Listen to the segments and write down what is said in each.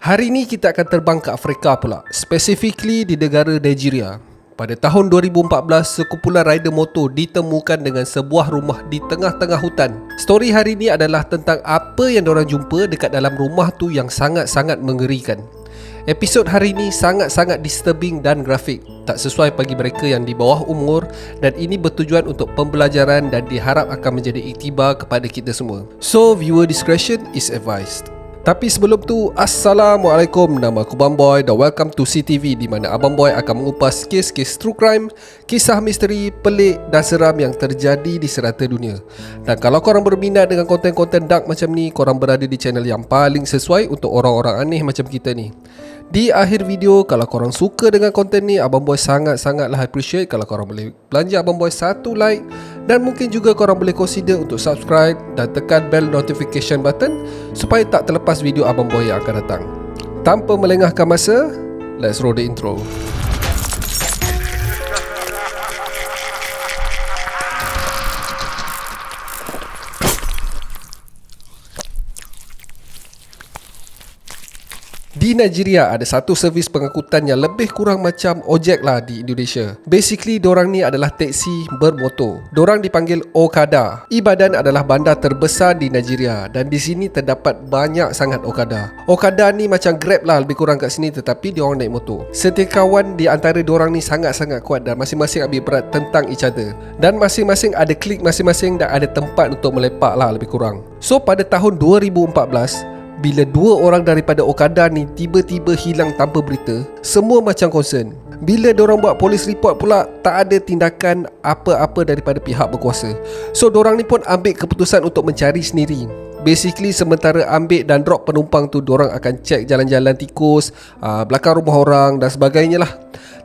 Hari ini kita akan terbang ke Afrika pula, specifically di negara Nigeria. Pada tahun 2014, sekumpulan rider motor ditemukan dengan sebuah rumah di tengah-tengah hutan. Story hari ini adalah tentang apa yang diorang jumpa dekat dalam rumah tu yang sangat-sangat mengerikan. Episod hari ini sangat-sangat disturbing dan grafik, tak sesuai bagi mereka yang di bawah umur, dan ini bertujuan untuk pembelajaran dan diharap akan menjadi iktibar kepada kita semua. So, viewer discretion is advised. Tapi sebelum tu, Assalamualaikum, nama aku Bamboy dan welcome to CTV, di mana Abang Boy akan mengupas kes-kes true crime, kisah misteri, pelik dan seram yang terjadi di serata dunia. Dan kalau korang berminat dengan konten-konten dark macam ni, korang berada di channel yang paling sesuai untuk orang-orang aneh macam kita ni. Di akhir video, kalau korang suka dengan konten ni, Abang Boy sangat-sangatlah appreciate kalau korang boleh belanja Abang Boy satu like, dan mungkin juga korang boleh consider untuk subscribe dan tekan bell notification button supaya tak terlepas video Abang Boy yang akan datang. Tanpa melengahkan masa, let's roll the intro. Di Nigeria ada satu servis pengangkutan yang lebih kurang macam ojek lah di Indonesia. Basically, dorang ni adalah teksi bermotor. Dorang dipanggil Okada. Ibadan adalah bandar terbesar di Nigeria dan di sini terdapat banyak sangat Okada. Okada ni macam Grab lah lebih kurang kat sini, tetapi diorang naik motor. Setiap kawan di antara dorang ni sangat-sangat kuat dan masing-masing ambil berat tentang each other. Dan masing-masing ada klik masing-masing dan ada tempat untuk melepak lah lebih kurang. So pada tahun 2014, bila dua orang daripada Okada ni tiba-tiba hilang tanpa berita, semua macam concern. Bila diorang buat polis report pula, tak ada tindakan apa-apa daripada pihak berkuasa. So diorang ni pun ambil keputusan untuk mencari sendiri. Basically, sementara ambil dan drop penumpang tu, diorang akan cek jalan-jalan tikus, belakang rumah orang dan sebagainya lah.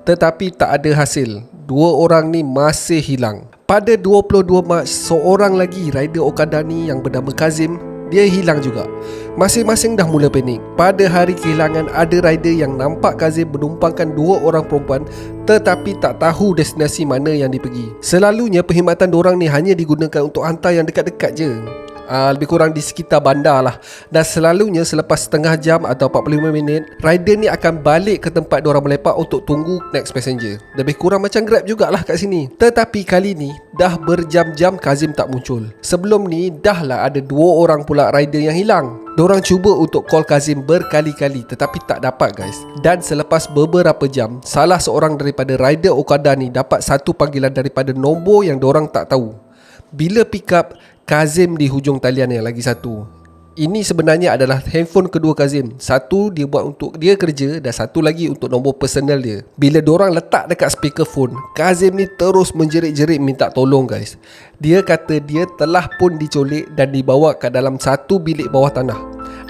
Tetapi tak ada hasil. Dua orang ni masih hilang. Pada 22 Mac, seorang lagi rider Okada ni yang bernama Kazim, dia hilang juga. Masing-masing dah mula panik. Pada hari kehilangan, ada rider yang nampak Kazim menumpangkan dua orang perempuan tetapi tak tahu destinasi mana yang dipergi. Selalunya perkhidmatan dorang ni hanya digunakan untuk hantar yang dekat-dekat je, lebih kurang di sekitar bandar lah. Dan selalunya selepas setengah jam atau 45 minit, rider ni akan balik ke tempat diorang melepak untuk tunggu next passenger. Lebih kurang macam Grab jugalah kat sini. Tetapi kali ni dah berjam-jam Kazim tak muncul. Sebelum ni dah lah ada dua orang pula rider yang hilang. Diorang cuba untuk call Kazim berkali-kali tetapi tak dapat guys. Dan selepas beberapa jam, salah seorang daripada rider Okada ni dapat satu panggilan daripada nombor yang diorang tak tahu. Bila pick up, Kazim di hujung talian yang lagi satu. Ini sebenarnya adalah handphone kedua Kazim. Satu dia buat untuk dia kerja dan satu lagi untuk nombor personal dia. Bila dorang letak dekat speakerphone, Kazim ni terus menjerit-jerit minta tolong guys. Dia kata dia telah pun diculik dan dibawa ke dalam satu bilik bawah tanah.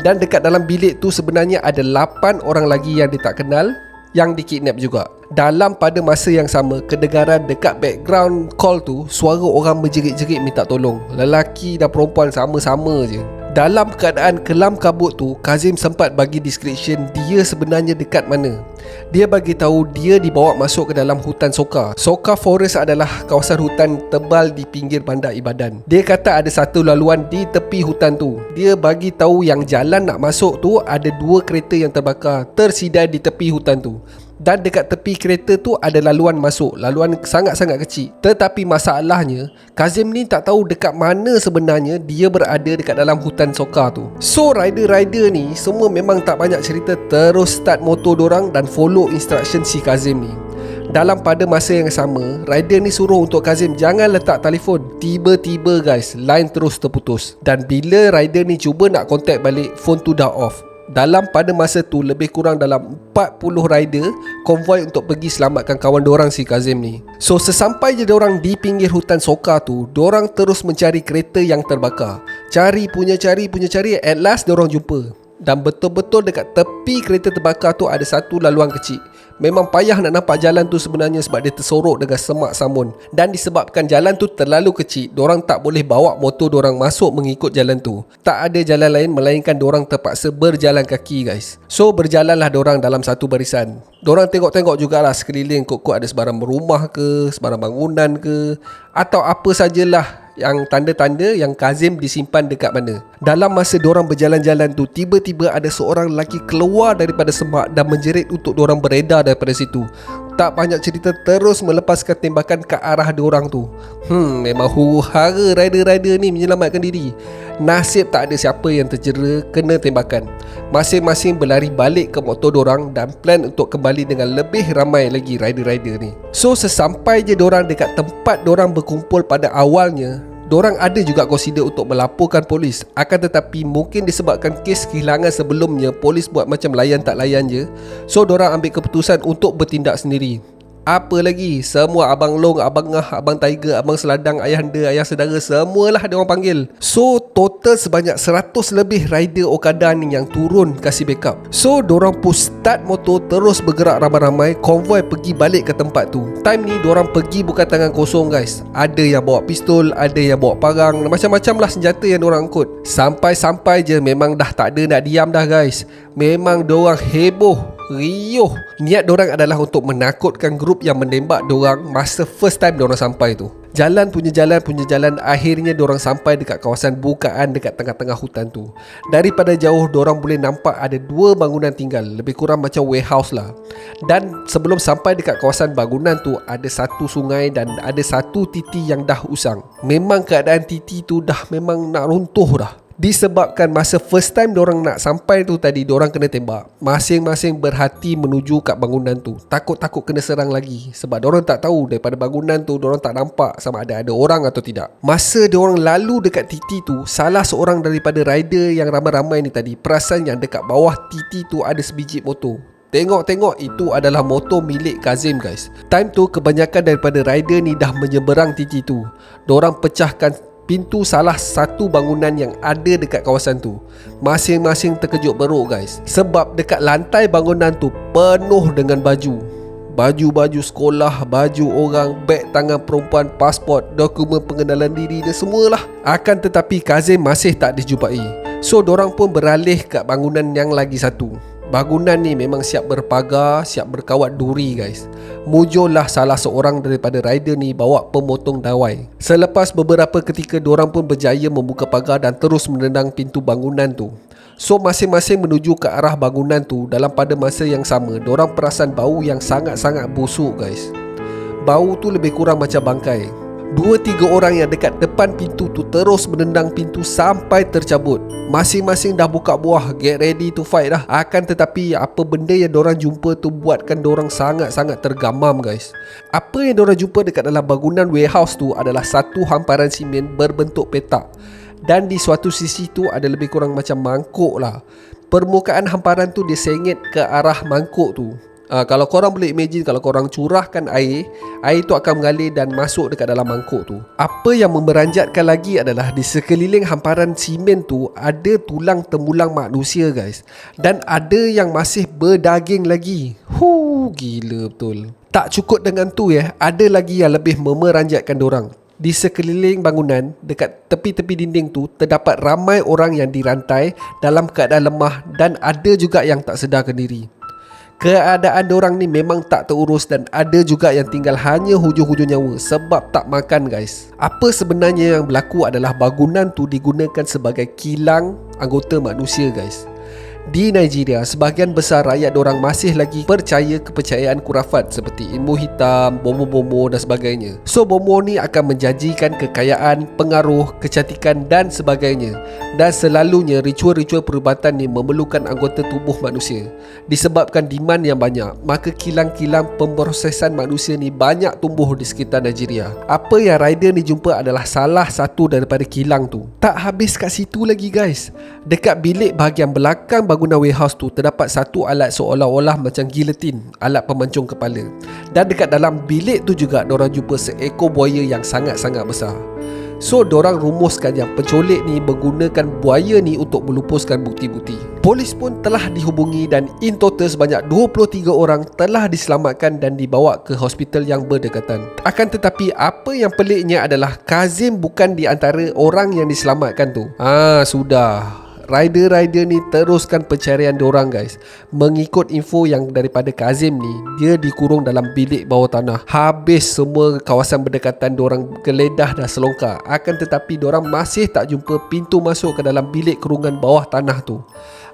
Dan dekat dalam bilik tu sebenarnya ada 8 orang lagi yang dia tak kenal yang dikidnap juga. Dalam pada masa yang sama, kedengaran dekat background call tu suara orang berjerit-jerit minta tolong. Lelaki dan perempuan sama-sama je. Dalam keadaan kelam kabut tu, Kazim sempat bagi description dia sebenarnya dekat mana. Dia bagi tahu dia dibawa masuk ke dalam hutan Soka. Soka Forest adalah kawasan hutan tebal di pinggir bandar Ibadan. Dia kata ada satu laluan di tepi hutan tu. Dia bagi tahu yang jalan nak masuk tu ada dua kereta yang terbakar tersidai di tepi hutan tu. Dan dekat tepi kereta tu ada laluan masuk. Laluan sangat-sangat kecil. Tetapi masalahnya, Kazim ni tak tahu dekat mana sebenarnya dia berada dekat dalam hutan Soka tu. So rider-rider ni semua memang tak banyak cerita, terus start motor dorang dan follow instruction si Kazim ni. Dalam pada masa yang sama, rider ni suruh untuk Kazim jangan letak telefon. Tiba-tiba guys, line terus terputus. Dan bila rider ni cuba nak contact balik, phone tu dah off. Dalam pada masa tu lebih kurang dalam 40 rider konvoi untuk pergi selamatkan kawan dorang si Kazim ni. So sesampai je dorang di pinggir hutan Soka tu, dorang terus mencari kereta yang terbakar. Cari punya cari, at last dorang jumpa. Dan betul-betul dekat tepi kereta terbakar tu ada satu laluan kecil. Memang payah nak nampak jalan tu sebenarnya sebab dia tersorok dengan semak samun. Dan disebabkan jalan tu terlalu kecil, dorang tak boleh bawa motor dorang masuk mengikut jalan tu. Tak ada jalan lain melainkan dorang terpaksa berjalan kaki guys. So berjalanlah dorang dalam satu barisan. Dorang tengok-tengok jugalah sekeliling, kok ada sebarang rumah ke, sebarang bangunan ke, atau apa sajalah yang tanda-tanda yang Kazim disimpan dekat mana. Dalam masa diorang berjalan-jalan tu, tiba-tiba ada seorang lelaki keluar daripada semak dan menjerit untuk diorang beredar daripada situ. Tak banyak cerita, terus melepaskan tembakan ke arah diorang tu. Memang huru-hara rider-rider ni menyelamatkan diri. Nasib tak ada siapa yang tercedera kena tembakan. Masing-masing berlari balik ke motor diorang dan plan untuk kembali dengan lebih ramai lagi rider-rider ni. So sesampai je diorang dekat tempat diorang berkumpul pada awalnya, diorang ada juga consider untuk melaporkan polis. Akan tetapi mungkin disebabkan kes kehilangan sebelumnya, polis buat macam layan tak layan je. So diorang ambil keputusan untuk bertindak sendiri. Apa lagi, semua Abang Long, Abang Ngah, Abang Tiger, Abang Seladang, Ayahanda, Ayah Sedara, semualah diorang panggil. So total sebanyak 100 lebih rider Okada ni yang turun kasih backup. So diorang pun start motor, terus bergerak ramai-ramai, konvoi pergi balik ke tempat tu. Time ni diorang pergi bukan tangan kosong guys. Ada yang bawa pistol, ada yang bawa parang, macam-macam lah senjata yang diorang angkut. Sampai-sampai je memang dah tak ada nak diam dah guys. Memang diorang heboh, riuh. Niat diorang adalah untuk menakutkan grup yang menembak diorang masa first time diorang sampai tu. Jalan punya jalan, akhirnya diorang sampai dekat kawasan bukaan dekat tengah-tengah hutan tu. Daripada jauh diorang boleh nampak ada 2 bangunan tinggal, lebih kurang macam warehouse lah. Dan sebelum sampai dekat kawasan bangunan tu, ada satu sungai dan ada satu titi yang dah usang. Memang keadaan titi tu dah memang nak runtuh dah. Disebabkan masa first time diorang nak sampai tu tadi, diorang kena tembak. Masing-masing berhati menuju kat bangunan tu, takut-takut kena serang lagi. Sebab diorang tak tahu daripada bangunan tu, diorang tak nampak sama ada orang atau tidak. Masa diorang lalu dekat titi tu, salah seorang daripada rider yang ramai-ramai ni tadi perasan yang dekat bawah titi tu ada sebiji motor. Tengok-tengok, itu adalah motor milik Kazim guys. Time tu kebanyakan daripada rider ni dah menyeberang titi tu. Diorang pecahkan pintu salah satu bangunan yang ada dekat kawasan tu. Masing-masing terkejut beruk guys, sebab dekat lantai bangunan tu penuh dengan baju. Baju-baju sekolah, baju orang, beg tangan perempuan, pasport, dokumen pengenalan diri dan semualah. Akan tetapi Kazim masih tak dijumpai. So dorang pun beralih kat bangunan yang lagi satu. Bangunan ni memang siap berpagar, siap berkawat duri guys. Mujurlah salah seorang daripada rider ni bawa pemotong dawai. Selepas beberapa ketika, diorang pun berjaya membuka pagar dan terus menendang pintu bangunan tu. So masing-masing menuju ke arah bangunan tu. Dalam pada masa yang sama, diorang perasan bau yang sangat-sangat busuk guys. Bau tu lebih kurang macam bangkai. 2-3 orang yang dekat depan pintu tu terus menendang pintu sampai tercabut. Masing-masing dah buka buah, get ready to fight dah. Akan tetapi apa benda yang diorang jumpa tu buatkan diorang sangat-sangat tergamam guys. Apa yang diorang jumpa dekat dalam bangunan warehouse tu adalah satu hamparan simen berbentuk petak. Dan di suatu sisi tu ada lebih kurang macam mangkuk lah. Permukaan hamparan tu dia sengit ke arah mangkuk tu. Kalau korang boleh imagine, kalau korang curahkan air tu akan mengalir dan masuk dekat dalam mangkuk tu. Apa yang memeranjatkan lagi adalah di sekeliling hamparan simen tu ada tulang temulang manusia guys. Dan ada yang masih berdaging lagi. Gila betul. Tak cukup dengan tu ada lagi yang lebih memeranjatkan dorang. Di sekeliling bangunan, dekat tepi-tepi dinding tu, terdapat ramai orang yang dirantai dalam keadaan lemah dan ada juga yang tak sedarkan diri. Keadaan diorang ni memang tak terurus dan ada juga yang tinggal hanya hujung-hujung nyawa sebab tak makan guys. Apa sebenarnya yang berlaku adalah bangunan tu digunakan sebagai kilang anggota manusia guys. Di Nigeria, sebahagian besar rakyat dorang masih lagi percaya kepercayaan kurafat seperti ilmu hitam, bomo-bomo dan sebagainya. So bomo ni akan menjanjikan kekayaan, pengaruh, kecantikan dan sebagainya. Dan selalunya ritual-ritual perubatan ni memerlukan anggota tubuh manusia. Disebabkan demand yang banyak, maka kilang-kilang pemprosesan manusia ni banyak tumbuh di sekitar Nigeria. Apa yang rider ni jumpa adalah salah satu daripada kilang tu. Tak habis kat situ lagi guys. Dekat bilik bahagian belakang bangunan warehouse tu terdapat satu alat seolah-olah macam giletin, alat pemancung kepala. Dan dekat dalam bilik tu juga diorang jumpa seekor buaya yang sangat-sangat besar. So diorang rumuskan yang penculik ni menggunakan buaya ni untuk melupuskan bukti-bukti. Polis pun telah dihubungi dan in total sebanyak 23 orang telah diselamatkan dan dibawa ke hospital yang berdekatan. Akan tetapi apa yang peliknya adalah Kazim bukan di antara orang yang diselamatkan tu. Sudah rider-rider ni teruskan pencarian diorang guys. Mengikut info yang daripada Kazim ni, dia dikurung dalam bilik bawah tanah. Habis semua kawasan berdekatan diorang geledah dah selongkar. Akan tetapi diorang masih tak jumpa pintu masuk ke dalam bilik kurungan bawah tanah tu.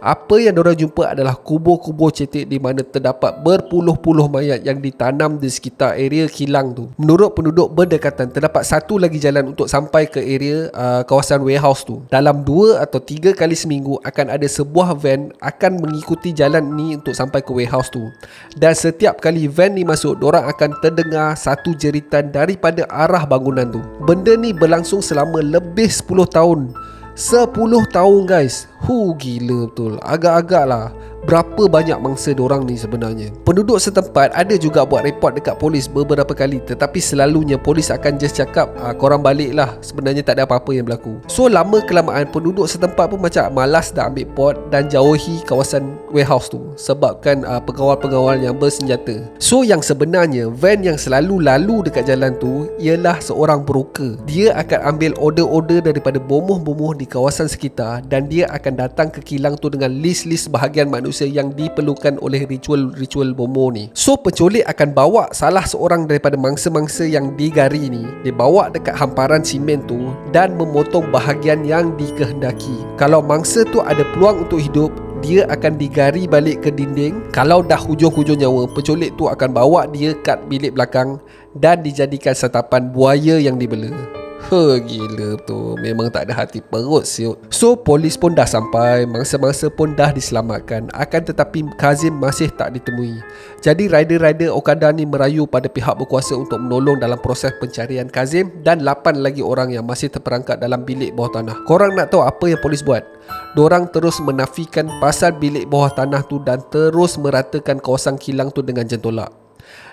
Apa yang diorang jumpa adalah kubur-kubur cetek di mana terdapat berpuluh-puluh mayat yang ditanam di sekitar area kilang tu. Menurut penduduk berdekatan, terdapat satu lagi jalan untuk sampai ke area kawasan warehouse tu. Dalam 2 atau 3 kali seminggu akan ada sebuah van akan mengikuti jalan ni untuk sampai ke warehouse tu. Dan setiap kali van ni masuk, diorang akan terdengar satu jeritan daripada arah bangunan tu. Benda ni berlangsung selama lebih 10 tahun. 10 tahun guys. Gila betul. Agak-agak lah berapa banyak mangsa diorang ni sebenarnya. Penduduk setempat ada juga buat report dekat polis beberapa kali, tetapi selalunya polis akan just cakap korang balik lah, sebenarnya tak ada apa-apa yang berlaku. So lama kelamaan penduduk setempat pun macam malas dah ambil pot dan jauhi kawasan warehouse tu sebabkan pengawal-pengawal yang bersenjata. So yang sebenarnya van yang selalu lalu dekat jalan tu ialah seorang broker. Dia akan ambil order-order daripada bomoh-bomoh di kawasan sekitar dan dia akan datang ke kilang tu dengan list-list bahagian manusia yang diperlukan oleh ritual bomoh ni. So penculik akan bawa salah seorang daripada mangsa-mangsa yang digari ni, dia bawa dekat hamparan simen tu dan memotong bahagian yang dikehendaki. Kalau mangsa tu ada peluang untuk hidup, dia akan digari balik ke dinding. Kalau dah hujung-hujung nyawa, penculik tu akan bawa dia kat bilik belakang dan dijadikan santapan buaya yang dibela. Gila tu, memang tak ada hati perut siut. So polis pun dah sampai, mangsa-mangsa pun dah diselamatkan. Akan tetapi Kazim masih tak ditemui. Jadi rider-rider Okada ni merayu pada pihak berkuasa untuk menolong dalam proses pencarian Kazim dan 8 lagi orang yang masih terperangkap dalam bilik bawah tanah. Korang nak tahu apa yang polis buat? Diorang terus menafikan pasal bilik bawah tanah tu dan terus meratakan kawasan kilang tu dengan jentolak.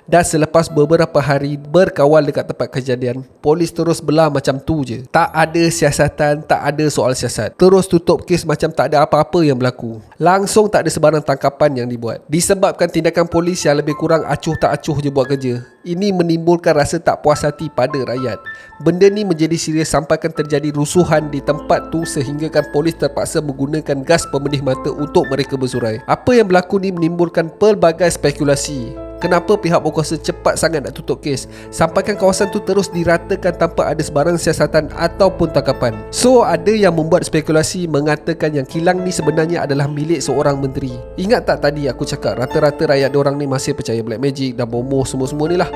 Dan selepas beberapa hari berkawal dekat tempat kejadian, polis terus belah macam tu je. Tak ada siasatan, tak ada soal siasat. Terus tutup kes macam tak ada apa-apa yang berlaku. Langsung tak ada sebarang tangkapan yang dibuat. Disebabkan tindakan polis yang lebih kurang acuh tak acuh je buat kerja. Ini menimbulkan rasa tak puas hati pada rakyat. Benda ni menjadi serius sampaikan terjadi rusuhan di tempat tu sehinggakan polis terpaksa menggunakan gas pemedih mata untuk mereka bersurai. Apa yang berlaku ni menimbulkan pelbagai spekulasi. Kenapa pihak berkuasa cepat sangat nak tutup kes, sampaikan kawasan tu terus diratakan tanpa ada sebarang siasatan ataupun tangkapan. So ada yang membuat spekulasi mengatakan yang kilang ni sebenarnya adalah milik seorang menteri. Ingat tak tadi aku cakap rata-rata rakyat diorang ni masih percaya black magic dan bomoh semua-semua ni lah.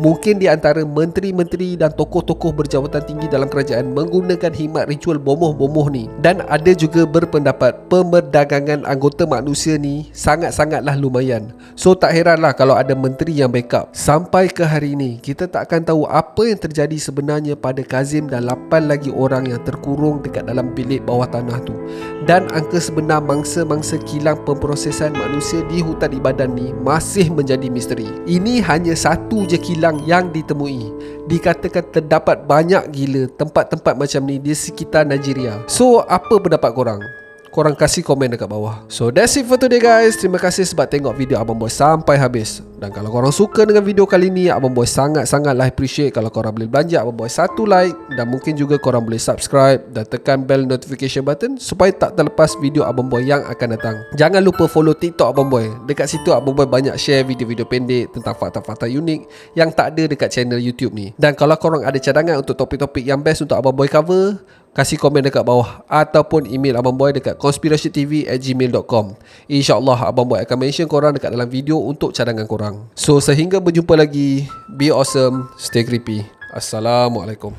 Mungkin di antara menteri-menteri dan tokoh-tokoh berjawatan tinggi dalam kerajaan menggunakan khidmat ritual bomoh-bomoh ni. Dan ada juga berpendapat pemerdagangan anggota manusia ni sangat-sangatlah lumayan. So tak heranlah kalau ada menteri yang backup. Sampai ke hari ni kita tak akan tahu apa yang terjadi sebenarnya pada Kazim dan 8 lagi orang yang terkurung dekat dalam bilik bawah tanah tu. Dan angka sebenar mangsa-mangsa kilang pemprosesan manusia di hutan Ibadan ni masih menjadi misteri. Ini hanya satu je kilang yang ditemui. Dikatakan terdapat banyak gila tempat-tempat macam ni di sekitar Nigeria. So apa pendapat korang? Korang kasih komen dekat bawah. So that's it for today guys. Terima kasih sebab tengok video Abang Boy sampai habis. Dan kalau korang suka dengan video kali ni, Abang Boy sangat-sangatlah appreciate kalau korang boleh belanja Abang Boy satu like. Dan mungkin juga korang boleh subscribe dan tekan bell notification button supaya tak terlepas video Abang Boy yang akan datang. Jangan lupa follow TikTok Abang Boy. Dekat situ Abang Boy banyak share video-video pendek tentang fakta-fakta unik yang tak ada dekat channel YouTube ni. Dan kalau korang ada cadangan untuk topik-topik yang best untuk Abang Boy cover, kasih komen dekat bawah ataupun email Abang Boy dekat conspiracytv@gmail.com. InsyaAllah Abang Boy akan mention korang dekat dalam video untuk cadangan korang. So sehingga berjumpa lagi, be awesome, stay creepy. Assalamualaikum.